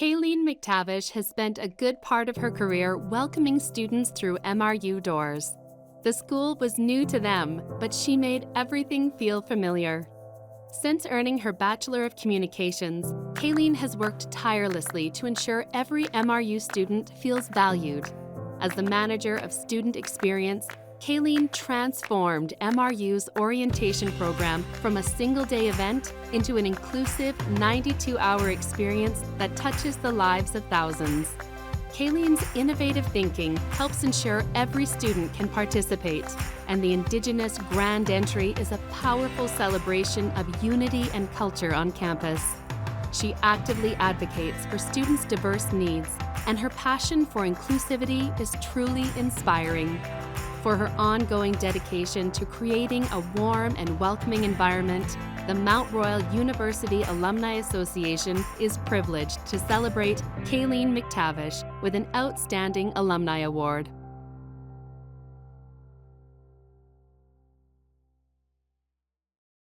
Kaylene McTavish has spent a good part of her career welcoming students through MRU doors. The school was new to them, but she made everything feel familiar. Since earning her Bachelor of Communications, Kaylene has worked tirelessly to ensure every MRU student feels valued. As the manager of student experience, Kaylene transformed MRU's orientation program from a single-day event into an inclusive 92-hour experience that touches the lives of thousands. Kaylene's innovative thinking helps ensure every student can participate, and the Indigenous Grand Entry is a powerful celebration of unity and culture on campus. She actively advocates for students' diverse needs, and her passion for inclusivity is truly inspiring. For her ongoing dedication to creating a warm and welcoming environment, the Mount Royal University Alumni Association is privileged to celebrate Kaylene McTavish with an Outstanding Alumni Award.